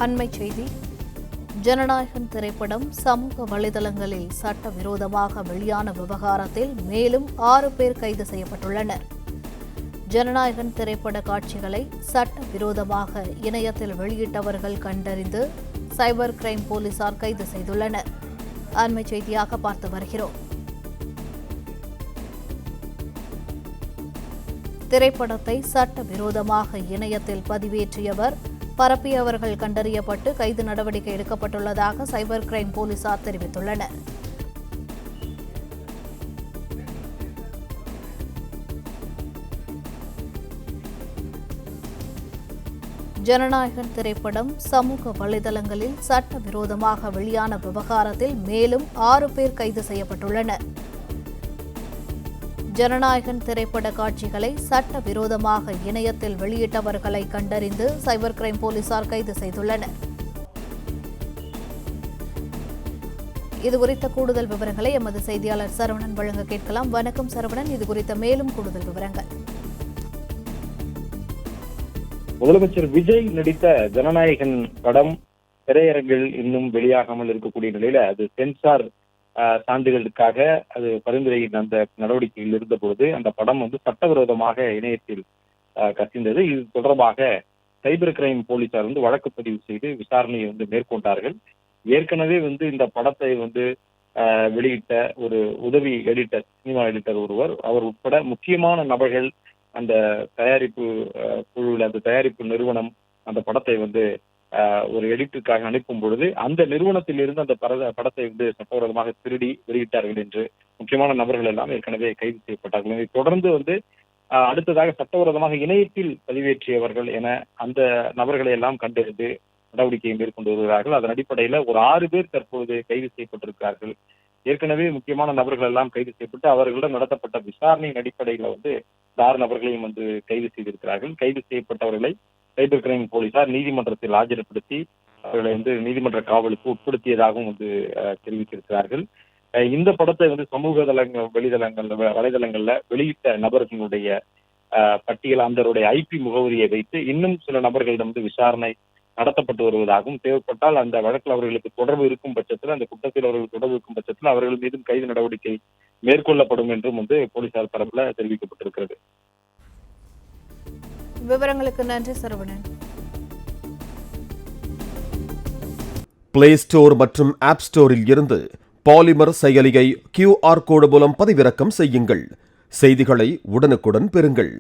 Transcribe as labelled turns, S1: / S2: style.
S1: அண்மைச் செய்தி. ஜனநாயகன் திரைப்படம் சமூக வலைதளங்களில் சட்டவிரோதமாக வெளியான விவகாரத்தில் மேலும் 6 பேர் கைது செய்யப்பட்டுள்ளனர். ஜனநாயகன் திரைப்பட காட்சிகளை சட்டவிரோதமாக இணையத்தில் வெளியிட்டவர்கள் கண்டறிந்து சைபர் கிரைம் போலீசார் கைது செய்துள்ளனர். அண்மைச் செய்தியாக பார்த்து வருகிறோம். திரைப்படத்தை சட்டவிரோதமாக இணையத்தில் பதிவேற்றியவர், பரப்பியவர்கள் கண்டறியப்பட்டு கைது நடவடிக்கை எடுக்கப்பட்டுள்ளதாக சைபர் கிரைம் போலீசார் தெரிவித்துள்ளனர். ஜனநாயகன் திரைப்படம் சமூக வலைதளங்களில் சட்டவிரோதமாக வெளியான விவகாரத்தில் மேலும் 6 பேர் கைது செய்யப்பட்டுள்ளனர். ஜனநாயகன் திரைப்பட காட்சிகளை சட்டவிரோதமாக இணையத்தில் வெளியிட்டவர்களை கண்டறிந்து சைபர் கிரைம் போலீசார் கைது செய்துள்ளனர். இதுகுறித்த கூடுதல் விவரங்களை எமது செய்தியாளர் சரவணன் வழங்க கேட்கலாம். வணக்கம் சரவணன், இதுகுறித்த மேலும் கூடுதல் விவரங்கள்.
S2: முதலமைச்சர் விஜய் நடித்த ஜனநாயகன் படம் திரையரங்கில் இன்னும் வெளியாகாமல் இருக்கக்கூடிய நிலையில அது சென்சார் சான்றிதழுக்காக அது பரிந்துரையின் அந்த நடவடிக்கையில் இருந்தபோது அந்த படம் சட்டவிரோதமாக இணையத்தில் கசிந்தது. இது தொடர்பாக சைபர் கிரைம் போலீசார் வழக்கு பதிவு செய்து விசாரணையை மேற்கொண்டார்கள். ஏற்கனவே இந்த படத்தை வெளியிட்ட ஒரு உதவி எடிட்டர், சினிமா எடிட்டர் ஒருவர், அவர் உட்பட முக்கியமான நபர்கள் அந்த தயாரிப்பு குழுவில், அந்த தயாரிப்பு நிறுவனம் அந்த படத்தை ஒரு எடிட்டுக்காக அனுப்பும் பொழுது அந்த நிறுவனத்தில் இருந்து அந்த படத்தை சட்டவிரோதமாக திருடி வெளியிட்டார்கள் என்று முக்கியமான நபர்கள் எல்லாம் ஏற்கனவே கைது செய்யப்பட்டார்கள். இதை தொடர்ந்து அடுத்ததாக சட்டவிரோதமாக இணையத்தில் பதிவேற்றியவர்கள் என அந்த நபர்களை எல்லாம் கண்டறிந்து நடவடிக்கையை மேற்கொண்டு வருகிறார்கள். அதன் அடிப்படையில் ஒரு 6 பேர் தற்போது கைது செய்யப்பட்டிருக்கிறார்கள். ஏற்கனவே முக்கியமான நபர்கள் எல்லாம் கைது செய்யப்பட்டு அவர்களிடம் நடத்தப்பட்ட விசாரணையின் அடிப்படையில் 6 நபர்களையும் கைது செய்திருக்கிறார்கள். கைது செய்யப்பட்டவர்களை சைபர் கிரைம் போலீசார் நீதிமன்றத்தில் ஆஜர்படுத்தி அவர்களை நீதிமன்ற காவலுக்கு உட்படுத்தியதாகவும் தெரிவித்திருக்கிறார்கள். இந்த படத்தை சமூக வலைதளங்கள்ல வெளியிட்ட நபர்களுடைய பட்டியல், அந்தருடைய ஐபி முகவரியை வைத்து இன்னும் சில நபர்களிடம் விசாரணை நடத்தப்பட்டு வருவதாகவும், தேவைப்பட்டால் அந்த வழக்கில் அவர்களுக்கு தொடர்பு இருக்கும் பட்சத்தில், அந்த குற்றத்தில் அவர்களுக்கு தொடர்பு இருக்கும் பட்சத்தில் அவர்கள் மீதும் கைது நடவடிக்கை மேற்கொள்ளப்படும் என்றும் போலீசார் தரப்புல தெரிவிக்கப்பட்டிருக்கிறது.
S1: விவரங்களுக்கு நன்றி சரவணன்.
S3: பிளே ஸ்டோர் மற்றும் ஆப் ஸ்டோரில் இருந்து பாலிமர் செயலியை QR கோடு மூலம் பதிவிறக்கம் செய்யுங்கள். செய்திகளை உடனுக்குடன் பெறுங்கள்.